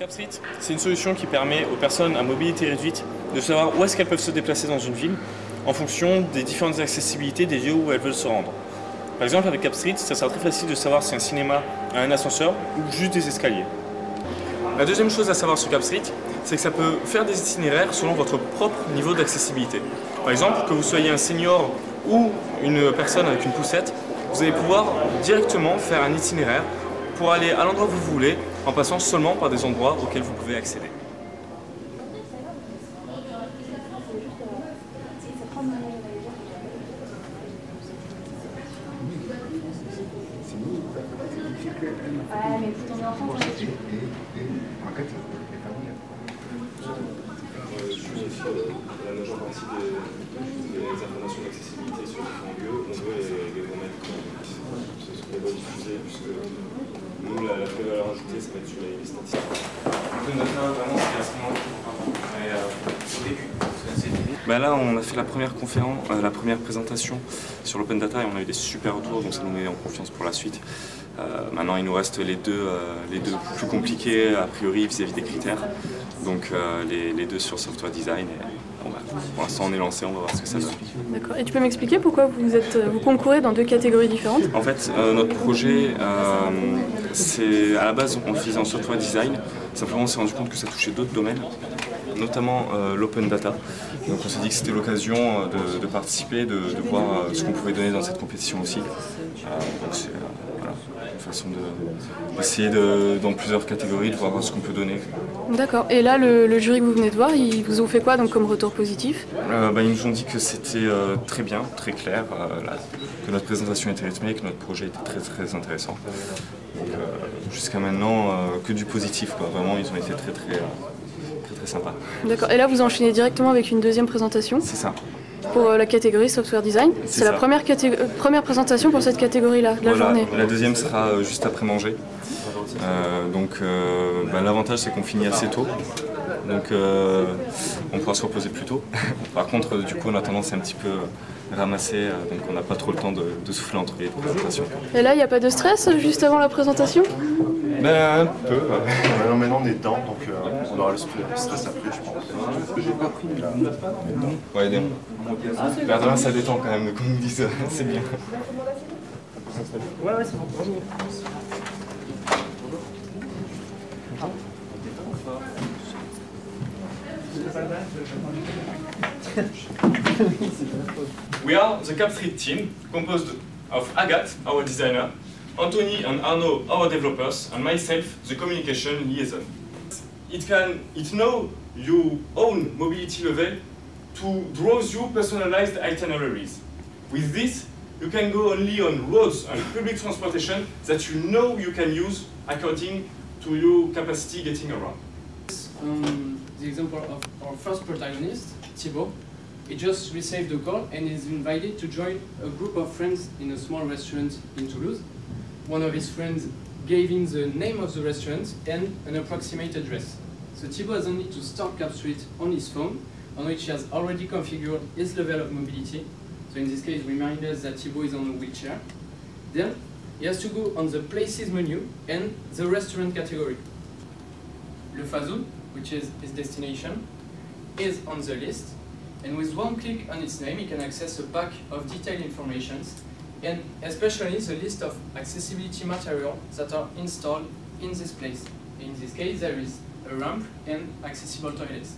CapStreet, c'est une solution qui permet aux personnes à mobilité réduite de savoir où est-ce qu'elles peuvent se déplacer dans une ville en fonction des différentes accessibilités des lieux où elles veulent se rendre. Par exemple, avec CapStreet, ça sera très facile de savoir si un cinéma a un ascenseur ou juste des escaliers. La deuxième chose à savoir sur CapStreet, c'est que ça peut faire des itinéraires selon votre propre niveau d'accessibilité. Par exemple, que vous soyez un senior ou une personne avec une poussette, vous allez pouvoir directement faire un itinéraire pour aller à l'endroit où vous voulez en passant seulement par des endroits auxquels vous pouvez accéder. La majeure partie des informations d'accessibilité sur différents lieux, on veut les remettre c'est ce qu'on va diffuser, puisque nous, la vraie valeur ajoutée, ça va être sur les statistiques. Vraiment, c'était à ce moment-là. Au début, là, on a fait la première conférence, la première présentation sur l'open data et on a eu des super retours, donc ça nous met en confiance pour la suite. Maintenant, il nous reste les deux plus compliqués, a priori, vis-à-vis des critères. Donc les deux sur software design. Et, pour l'instant, on est lancé, on va voir ce que ça donne. D'accord. Et tu peux m'expliquer pourquoi vous concourez dans deux catégories différentes? En fait, notre projet, c'est à la base, on le faisait en software design. Simplement, on s'est rendu compte que ça touchait d'autres domaines, notamment l'open data. Donc on s'est dit que c'était l'occasion de participer, de voir ce qu'on pouvait donner dans cette compétition aussi. Donc c'est une façon d'essayer dans plusieurs catégories de voir ce qu'on peut donner. D'accord. Et là, le jury que vous venez de voir, ils vous ont fait quoi donc, comme retour positif? Ils nous ont dit que c'était très bien, très clair, que notre présentation était rythmée, que notre projet était très très intéressant. Donc jusqu'à maintenant, que du positif, quoi. Vraiment, ils ont été très sympas. D'accord. Et là, vous enchaînez directement avec une deuxième présentation? C'est ça. Pour la catégorie software design. C'est la première présentation pour cette catégorie-là de la journée. La deuxième sera juste après manger. L'avantage c'est qu'on finit assez tôt, donc on pourra se reposer plus tôt. Par contre, du coup, on a tendance à un petit peu ramasser, donc on n'a pas trop le temps de souffler entre les présentations. Et là, il n'y a pas de stress juste avant la présentation? Un peu. Maintenant on est dedans, donc on aura le stress après, je pense. Ouais, demain ça détend quand même, comme ils disent, c'est bien. Ouais, c'est bon. We are the CapStreet team, composed of Agathe, our designer, Anthony and Arno, our developers, and myself, the communication liaison. It knows your own mobility level to draw you personalized itineraries. With this, you can go only on roads and public transportation that you know you can use according to your capacity getting around. The example of our first protagonist, Thibaut. He just received a call and is invited to join a group of friends in a small restaurant in Toulouse. One of his friends gave him the name of the restaurant and an approximate address. So Thibaut has only to start CapStreet on his phone, on which he has already configured his level of mobility. So in this case, remind us that Thibaut is on a wheelchair. Then he has to go on the Places menu and the restaurant category. Le Fazoun, which is his destination, is on the list. And with one click on its name, he can access a pack of detailed information, and especially the list of accessibility materials that are installed in this place. In this case, there is a ramp and accessible toilets.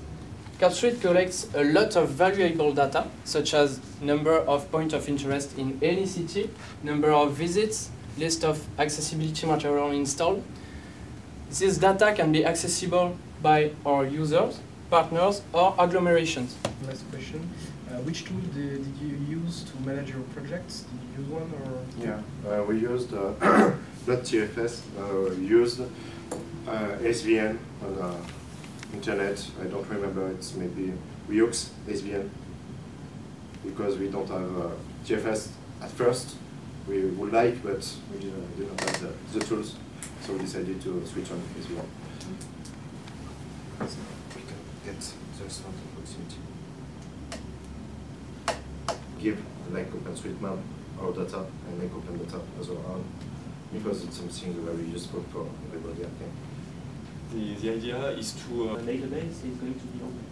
CapStreet collects a lot of valuable data, such as number of points of interest in any city, number of visits, list of accessibility material installed. This data can be accessible by our users, partners, or agglomerations. Last question. Which tool did you use to manage your projects? Did you use one or? Yeah, we used not TFS. Used SVN on internet. I don't remember. It's maybe Ryux SVN because we don't have TFS at first. We would like, but we didn't have the tools, so we decided to switch on SVN. So we can get the restaurant proximity. Give like OpenStreetMap our data and make open data as well, because it's something very useful for everybody, I think. The idea is to The database is going to be open.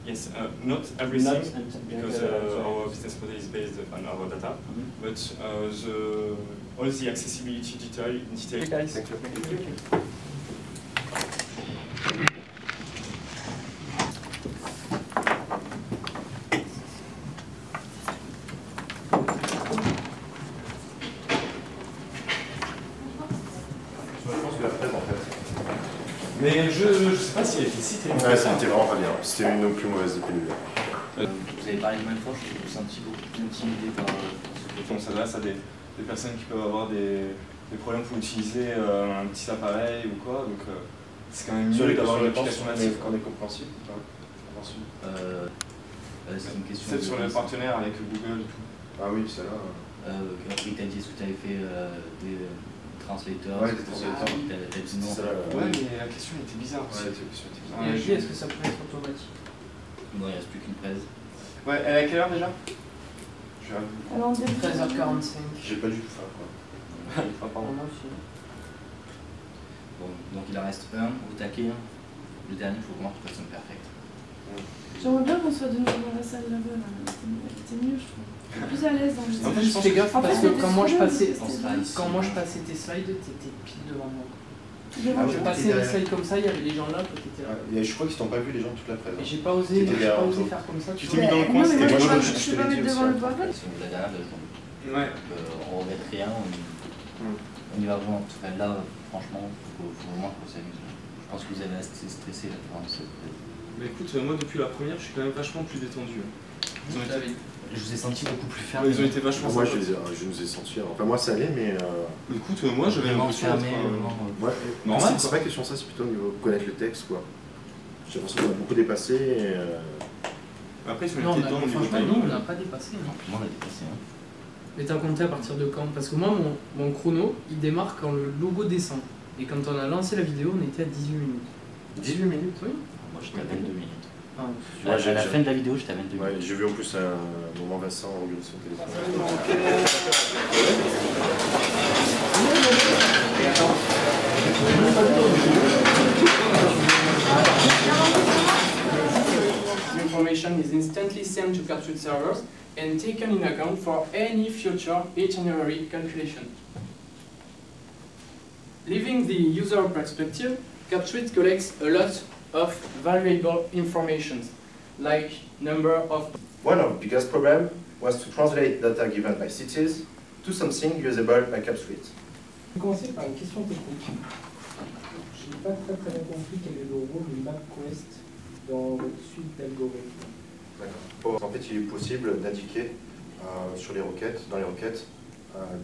yes, not everything, Not because our business model is based on our data, but all the accessibility detail. Guys, Thank you. Je pense que la presse en fait. Mais je sais pas si elle était si terrible. Ouais, c'était vraiment pas bien. C'était une des plus mauvaises depuis le début. Vous avez parlé de Mindforce, je me suis senti beaucoup plus intimidé par ce On s'adresse à des personnes qui peuvent avoir des problèmes pour utiliser un petit appareil ou quoi, donc c'est quand même mieux d'avoir une application native. On est compréhensible. c'est une question. C'est sur les partenaires avec Google et tout. Ah oui, celle-là. Oui, t'as dit ce que tu avais fait des translateurs. Ouais, des translateurs. T'as dit non. Ouais, mais la question était bizarre. Ouais, Et elle dit, est-ce que ça peut être automatique? Non, il ne reste plus qu'une presse. Ouais, elle est à quelle heure déjà? Alors, 13h45. J'ai pas du tout faim, quoi. Moi aussi. Bon, donc il en reste un au taquet. Le dernier, il faut vraiment qu'il fasse un perfect. J'aimerais bien qu'on soit de nouveau dans la salle là-bas. Là. C'était mieux, je trouve. Plus à l'aise dans le En fait, je fais gaffe En fait, parce que c'était quand moi je trop passais, bien, quand moi je passais tes slides, t'étais pile devant moi. Devant Je le- passais les slides comme ça, il y avait les gens là, toi t'étais là. Ouais, je crois qu'ils t'ont pas vu les gens toute la presse. Et j'ai pas osé T'étais derrière, toi. faire comme ça. Tu Tu t'es vois. mis dans le coin, Non, mais c'était moi, moi, je peux pas mettre devant le PowerPoint. La dernière, Ouais. on regrette rien. On y va vraiment. Enfin, là, franchement, faut vraiment qu'on s'amuse. Je pense que vous avez assez stressé là devant cette presse. Mais écoute, moi depuis la première, je suis quand même vachement plus détendu. Je vous ai senti beaucoup plus ferme. Ils ont été vachement Moi, sympas. je nous ai sentis. Enfin, moi, ça allait, mais. Écoute, moi j'avais vraiment l'impression d'être, fermé. Ouais, normal, c'est pas question de ça, c'est plutôt au niveau de connaître le texte, quoi. J'ai l'impression qu'on a beaucoup dépassé. Et, Après, ils sont Non, été dedans au niveau franchement, timing. non, on n'a pas dépassé. Non, tout le monde a dépassé. Hein. Mais t'as compté à partir de quand? Parce que moi, mon chrono, il démarre quand le logo descend. Et quand on a lancé la vidéo, on était à 18 minutes. 18 minutes, Oui. Moi, j'étais à 22 minutes. Enfin, Ouais, à la fin de la vidéo, j'étais à 22 minutes. Ouais, j'ai vu en plus un moment Vincent regarder son téléphone. the information is instantly sent to CapSuite servers and taken in account for any future itinerary calculation. Leaving the user perspective, CapSuite collects a lot of valuable information, like number of... One of the biggest problems was to translate data given by cities to something usable by CapSuite. Je vais commencer par une question technique. Je n'ai pas très bien compris quel est le rôle de MapQuest dans votre suite d'algorithmes. D'accord. En fait, il est possible d'indiquer sur les requêtes, dans les requêtes,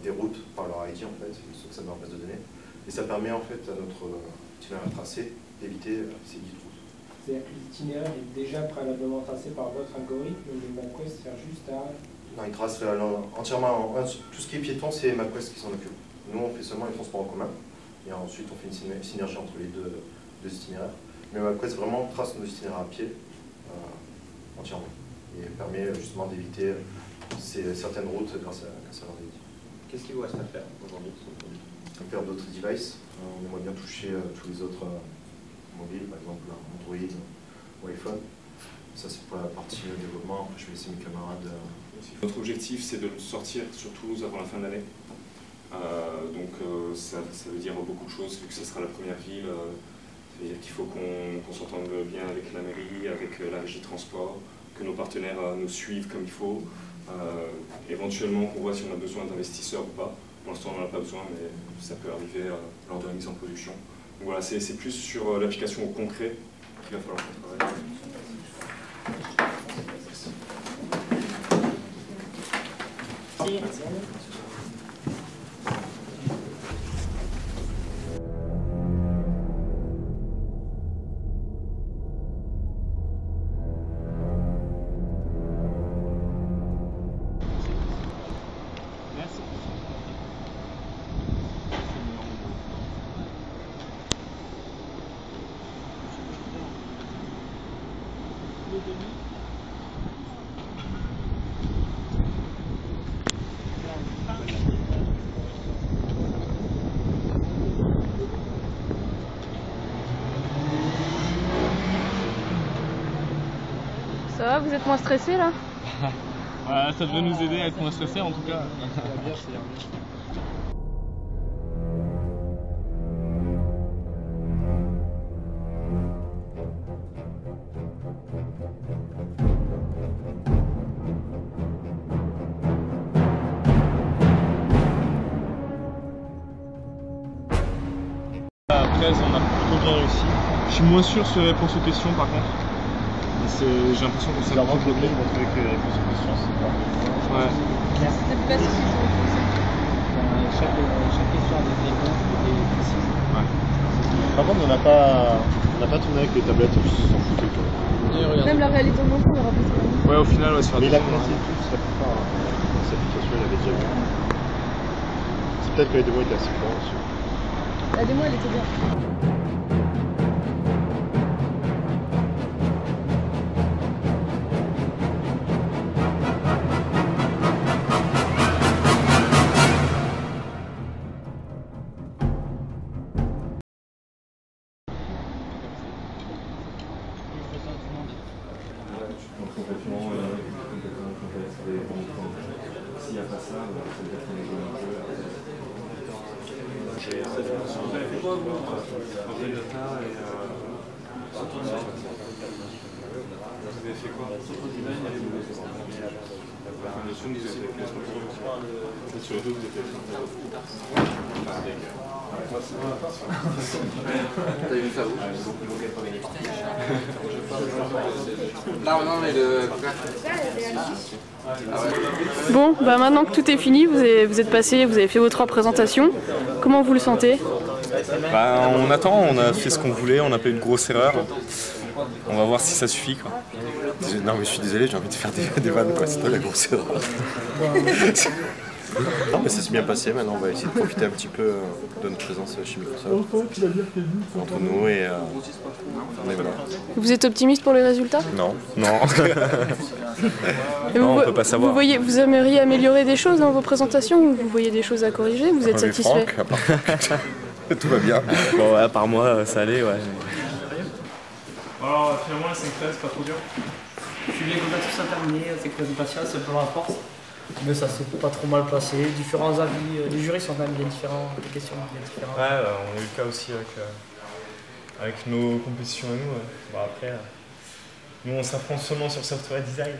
des routes par leur ID, en fait, ce que ça met en base de données. Et ça permet en fait à notre itinéraire tracé d'éviter ces dites routes. C'est-à-dire que l'itinéraire est déjà préalablement tracé par votre algorithme, mais MapQuest sert juste à... Non, il trace entièrement, tout ce qui est piéton, c'est MapQuest qui s'en occupe. Nous, on fait seulement les transports en commun, et ensuite on fait une synergie entre les deux itinéraires. Mais MapQuest vraiment trace nos itinéraires à pied entièrement, et permet justement d'éviter certaines routes grâce à leur ID. Qu'est-ce qu'il vous reste à faire aujourd'hui? Faire d'autres devices. On aimerait bien toucher tous les autres mobiles, par exemple Android ou iPhone. Ça c'est pour la partie développement. Après je vais laisser mes camarades. Notre objectif c'est de le sortir sur Toulouse avant la fin de l'année. Ça veut dire beaucoup de choses vu que ce sera la première ville. Ça veut dire qu'il faut qu'on s'entende bien avec la mairie, avec la régie de transport, que nos partenaires nous suivent comme il faut. Éventuellement qu'on voit si on a besoin d'investisseurs ou pas. Pour l'instant on n'en a pas besoin, mais ça peut arriver lors de la mise en production. Donc voilà, c'est plus sur l'application au concret qu'il va falloir qu'on travaille. Merci. va, vous êtes moins stressé là? Ouais, ça devrait nous aider à être moins stressés en tout cas. À 13, on a plutôt bien réussi. Je suis moins sûr pour cette question par contre. J'ai l'impression qu'on s'est vraiment bloqué. montrer que les questions, c'est pas. Ouais. C'était plus facile sur le français. Chaque question a des réponses et précises. Ouais. Par contre, on n'a pas tourné avec les tablettes, on s'en foutait quoi. Même la réalité augmentée, on aura plus de Ouais, au final, ouais, sur Mais la créativité, tout ça, cette application, elle avait déjà vu. C'est peut-être que les démos étaient assez forts aussi. La démo, elle était bien. Complètement complexe. S'il n'y a pas ça, ça veut dire qu'on est joué un peu. Vous avez fait quoi vous en Delta et vous avez fait quoi? La notion que vous avez fait sur les deux, vous étiez T'as vu ça où? Là, non, mais le. Bon, bah maintenant que tout est fini, vous êtes passé, vous avez fait vos 3 présentations. Comment vous le sentez? Bah, on attend, on a fait ce qu'on voulait, on n'a pas eu de grosse erreur. On va voir si ça suffit quoi. Non mais je suis désolé, j'ai envie de faire des vannes quoi, c'est toi la grosse erreur. Non mais ça s'est bien passé, maintenant on va essayer de profiter un petit peu de notre présence chez Microsoft. Entre nous et voilà. Vous êtes optimiste pour les résultats? Non. Non. Et Non, on peut pas savoir. Vous aimeriez améliorer des choses dans vos présentations ou vous voyez des choses à corriger? Vous êtes satisfait? Franck, à part Franck, tout va bien. Bon, ouais, par moi, ça allait, ouais. Alors, finalement, la 5-13, pas trop dur. Les compétitions sont terminées, c'est que c'est pour la force. Mais ça s'est pas trop mal passé. Différents avis, les jurys sont quand même bien différents, les questions bien différentes. Ouais, on a eu le cas aussi avec nos compétitions et nous. Ouais. Bon, après, nous on s'affronte seulement sur software design.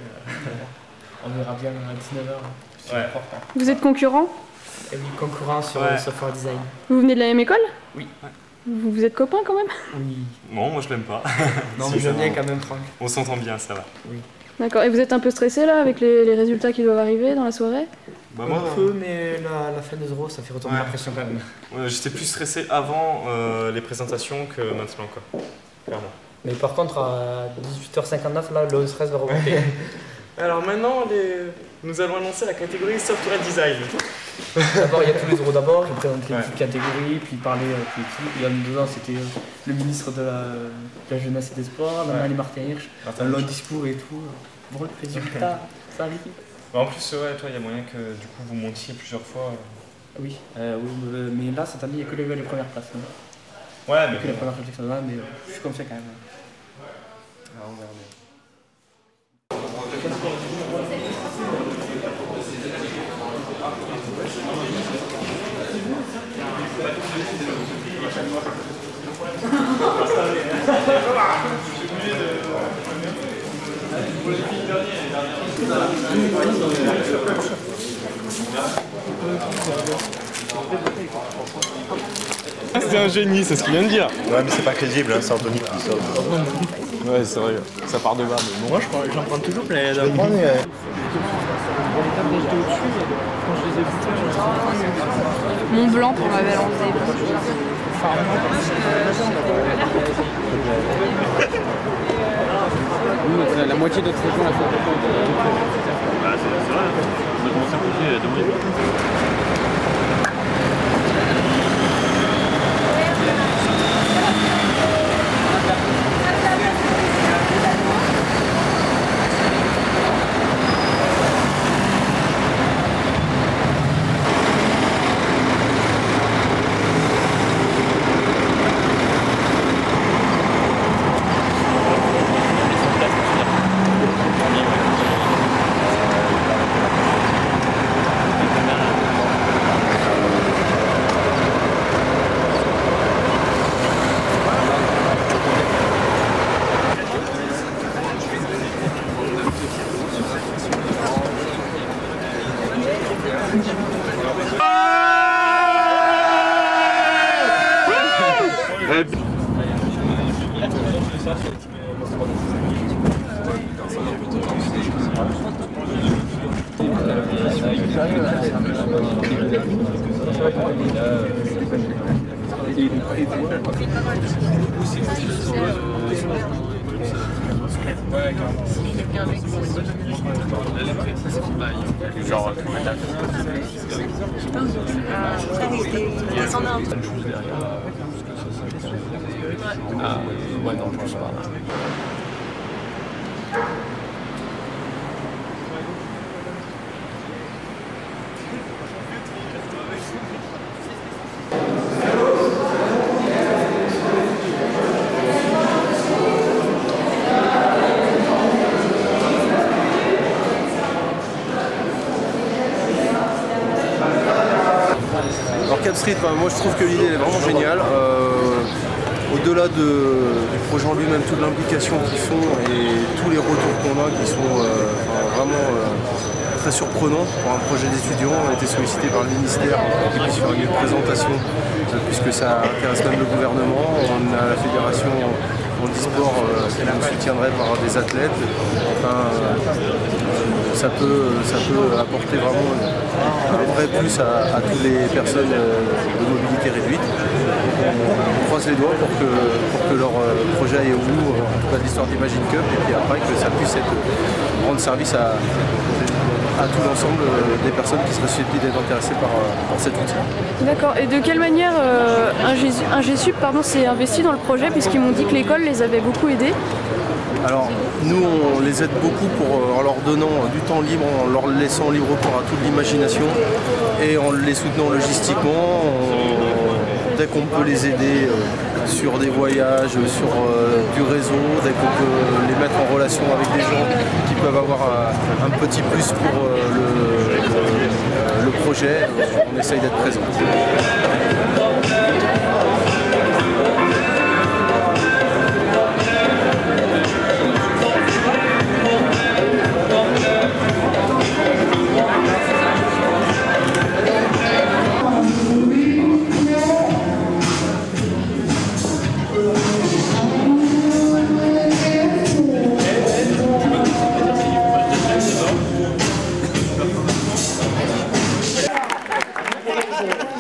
On verra bien à 19h. C'est important. Vous êtes concurrent? Et oui, concurrent sur software design. Vous venez de la même école? Oui. Vous êtes copains quand même? Oui. Non, moi je l'aime pas. Non, mais j'aime bien quand même Franck. On s'entend bien, ça va. Oui. D'accord. Et vous êtes un peu stressé là avec les résultats qui doivent arriver dans la soirée? Bah, un peu, mais la fin des euros, ça fait retomber la pression quand même. J'étais plus stressé avant les présentations que maintenant, quoi. Clairement. Mais par contre, à 18h59, là, le stress va remonter. Alors maintenant, nous allons annoncer la catégorie software design. D'abord, il y a tous les euros d'abord, ils présentent les petites catégories, puis parler avec l'équipe. Il y a dedans, c'était le ministre de la Jeunesse et des Sports, Nathalie Martin-Hirsch, un long discours et tout. Bon, le résultat, ça arrive. Bah, en plus, ouais, toi, il y a moyen que du coup vous montiez plusieurs fois. Oui, mais là, cette année, il n'y a que les premières places. Hein. Ouais, mais que les premières places, mais je suis confiant quand même. Ah, on verra bien. C'est un génie, c'est ce qu'il vient de dire. Ouais mais c'est pas crédible, hein, c'est Anthony qui dit ça. Ouais c'est vrai, ça part de bas mais bon. Moi j'en prends toujours plein. Mont Blanc pour ma belle Angers. La moitié de notre région a fait. Bah c'est vrai, on a commencé à bouger de bruit. Genre, ah, ouais, non, je pense pas. Alors Cap Street, moi je trouve que l'idée est vraiment géniale. Au-delà du projet en lui-même, toute l'implication qu'ils font et tous les retours qu'on a qui sont vraiment très surprenants pour un projet d'étudiants. On a été sollicité par le ministère pour qu'ils puissent faire une présentation puisque ça intéresse même le gouvernement. On a la fédération handisport qui nous soutiendrait par des athlètes. Enfin, ça peut apporter vraiment un vrai plus à toutes les personnes de mobilité réduite. On croise les doigts pour que leur projet aille au bout, en tout cas de l'histoire d'Imagine Cup, et puis après que ça puisse rendre service à tout l'ensemble des personnes qui seraient susceptibles d'être intéressées par cet outil. D'accord. Et de quelle manière un GSUP s'est investi dans le projet, puisqu'ils m'ont dit que l'école les avait beaucoup aidés? Alors, nous, on les aide beaucoup en leur donnant du temps libre, en leur laissant libre cours à toute l'imagination et en les soutenant logistiquement. Dès qu'on peut les aider sur des voyages, sur du réseau, dès qu'on peut les mettre en relation avec des gens qui peuvent avoir un petit plus pour le projet, on essaye d'être présent.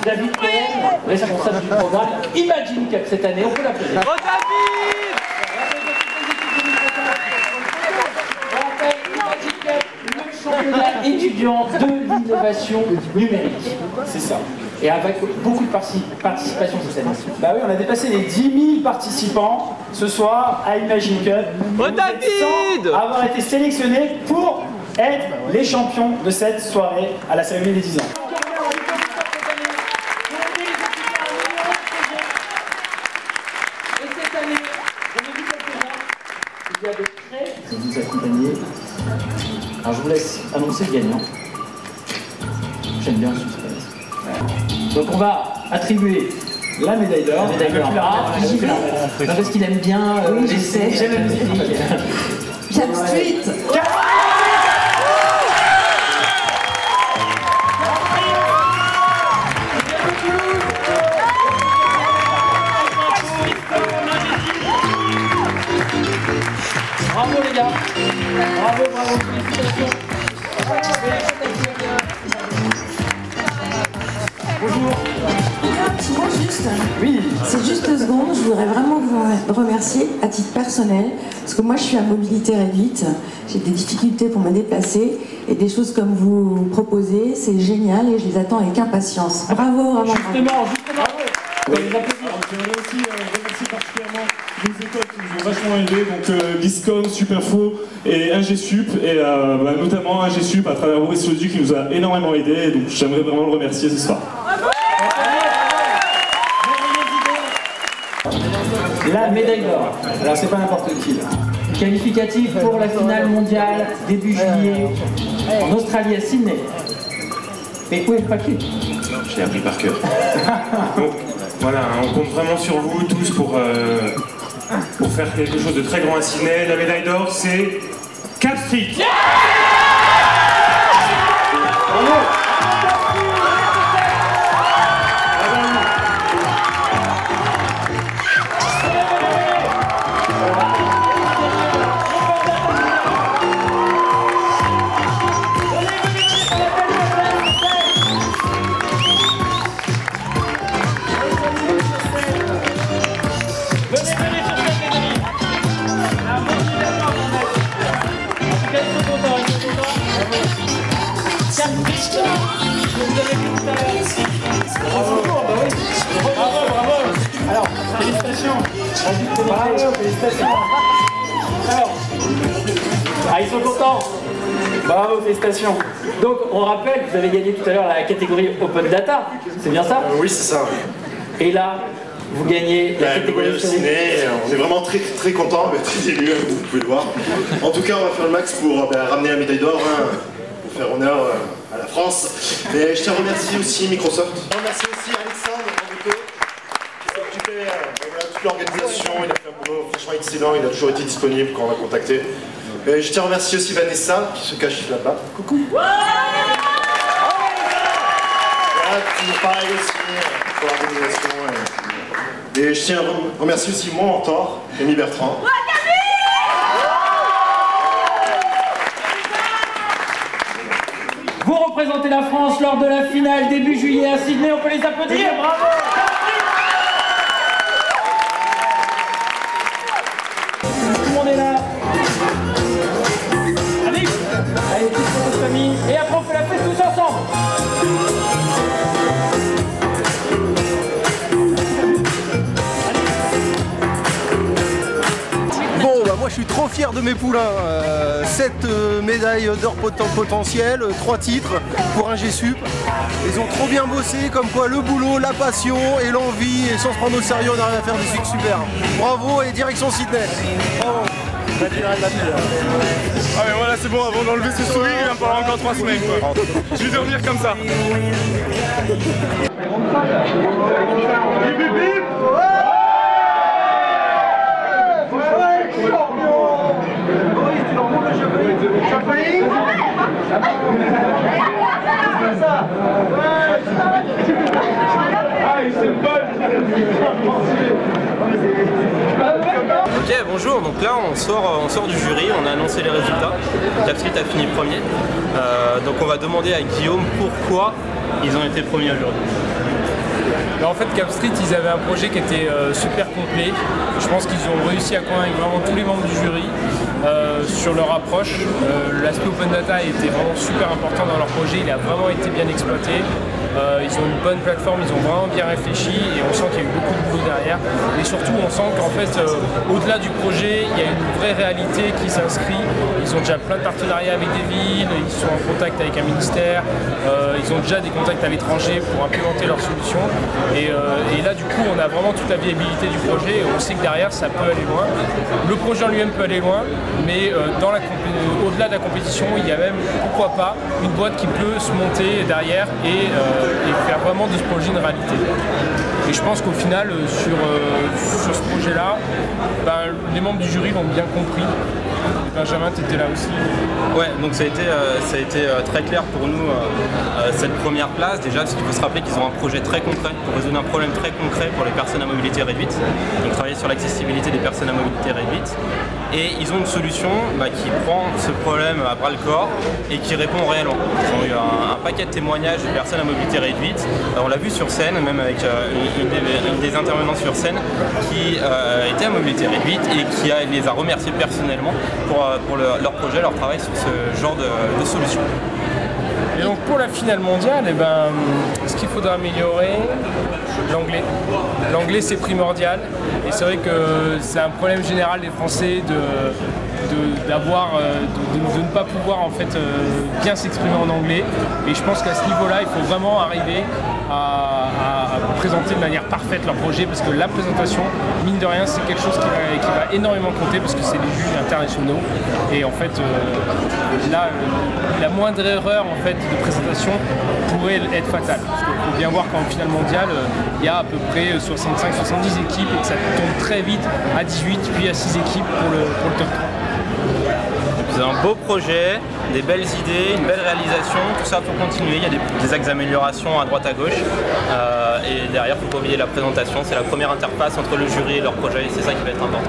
David Cohen, responsable du programme Imagine Cup cette année, on peut l'applaudir. Oh David! Imagine Cup, le championnat étudiant de l'innovation numérique. C'est ça. Et avec beaucoup de participation cette année. Bah oui, on a dépassé les 10 000 participants ce soir à Imagine Cup. Oh David! Sans avoir été sélectionnés pour être les champions de cette soirée à la cérémonie des 10 ans. C'est vous accompagner. Alors je vous laisse annoncer le gagnant. J'aime bien le suspense. Donc on va attribuer la médaille d'or. La médaille d'or. Parce qu'il aime bien. Oui, je sais. J'aime la musique. Cap Street. Bravo les gars. Bravo, bravo, félicitations. Bonjour. Moi juste, oui. C'est juste 2 secondes, je voudrais vraiment vous remercier à titre personnel, parce que moi je suis à mobilité réduite, j'ai des difficultés pour me déplacer, et des choses comme vous proposez, c'est génial et je les attends avec impatience. Bravo, vraiment. Justement. J'aimerais aussi remercier particulièrement les écoles qui nous ont vachement aidés, donc l'ISCOM, Superfo et InGSUP, et notamment InGSUP à travers Boris Leduc qui nous a énormément aidés, donc j'aimerais vraiment le remercier ce soir. La médaille d'or. Alors c'est pas n'importe qui. Qualificatif pour la finale mondiale début juillet en Australie à Sydney. Et où est le papier? Je l'ai appris par cœur. Donc voilà, on compte vraiment sur vous tous pour faire quelque chose de très grand à Sydney. La médaille d'or, c'est Cap Street. Bravo. félicitations. Alors, ils sont contents. Bravo, félicitations. Donc, on rappelle, vous avez gagné tout à l'heure la catégorie Open Data, c'est bien ça? Oui, c'est ça. Et là, vous gagnez la catégorie ciné. On est vraiment très contents, très élus, vous pouvez le voir. En tout cas, on va faire le max pour ramener la médaille d'or, pour faire honneur à la France. Et je tiens à remercier aussi Microsoft. Je remercie aussi Alexandre Rambuteau, qui s'est occupé de toute l'organisation. Il a fait un boulot franchement excellent, il a toujours été disponible quand on l'a contacté. Et je tiens à remercier aussi Vanessa, qui se cache là-bas. Coucou. Voilà, toujours pareil aussi pour l'organisation. Et je tiens à remercier aussi mon mentor, Rémi Bertrand. Vous représentez la France lors de la finale début juillet à Sydney, on peut les applaudir, bravo! Tout le monde est là. Allez, petite photo de famille, et après on fait la fête tous ensemble. Moi je suis trop fier de mes poulains, 7 médailles d'or potentielles, 3 titres pour un G-Sup. Ils ont trop bien bossé, comme quoi le boulot, la passion et l'envie, et sans se prendre au sérieux on arrive à faire des trucs super. Bravo et direction Sydney. Bravo. Ah mais voilà c'est bon, avant d'enlever ce sourire il va me falloir encore 3 semaines quoi. Je vais devenir comme ça. Ok, bonjour, donc là on sort du jury, on a annoncé les résultats. Capstreet a fini premier. Donc on va demander à Guillaume pourquoi ils ont été premiers aujourd'hui. En fait, Capstreet, ils avaient un projet qui était super complet. Je pense qu'ils ont réussi à convaincre vraiment tous les membres du jury sur leur approche. L'aspect Open Data était vraiment super important dans leur projet, il a vraiment été bien exploité. Ils ont une bonne plateforme, ils ont vraiment bien réfléchi et on sent qu'il y a eu beaucoup de boulot derrière. Et surtout, on sent qu'en fait, au-delà du projet, il y a une vraie réalité qui s'inscrit. Ils ont déjà plein de partenariats avec des villes, ils sont en contact avec un ministère, ils ont déjà des contacts à l'étranger pour implémenter leurs solutions. Et là, du coup, on a vraiment toute la viabilité du projet et on sait que derrière, ça peut aller loin. Le projet en lui-même peut aller loin, mais au-delà de la compétition, il y a même, pourquoi pas, une boîte qui peut se monter derrière et faire vraiment de ce projet une réalité. Et je pense qu'au final, sur ce projet-là, les membres du jury l'ont bien compris. Benjamin, tu étais là aussi. Ouais, donc ça a été très clair pour nous cette première place, déjà parce qu'il faut se rappeler qu'ils ont un projet très concret pour résoudre un problème très concret pour les personnes à mobilité réduite, donc travailler sur l'accessibilité des personnes à mobilité réduite. Et ils ont une solution qui prend ce problème à bras le corps et qui répond réellement. Ils ont eu un paquet de témoignages de personnes à mobilité réduite. On l'a vu sur scène, même avec une des intervenants sur scène qui était à mobilité réduite et qui les a remerciés personnellement pour leur projet, leur travail sur ce genre de solution. Et donc pour la finale mondiale, ce qu'il faudra améliorer, l'anglais. L'anglais c'est primordial et c'est vrai que c'est un problème général des Français de ne pas pouvoir en fait bien s'exprimer en anglais. Et je pense qu'à ce niveau-là, il faut vraiment arriver à présenter de manière parfaite leur projet parce que la présentation, mine de rien, c'est quelque chose qui va énormément compter parce que c'est des juges internationaux. Et en fait, là, la moindre erreur en fait, de présentation pourrait être fatale. Parce qu'il faut bien voir qu'en finale mondiale, il y a à peu près 65-70 équipes et que ça tombe très vite à 18 puis à 6 équipes pour le top 3. C'est un beau projet, des belles idées, une belle réalisation, tout ça pour continuer, il y a des axes d'amélioration à droite à gauche et derrière il ne faut pas oublier la présentation, c'est la première interface entre le jury et leur projet et c'est ça qui va être important.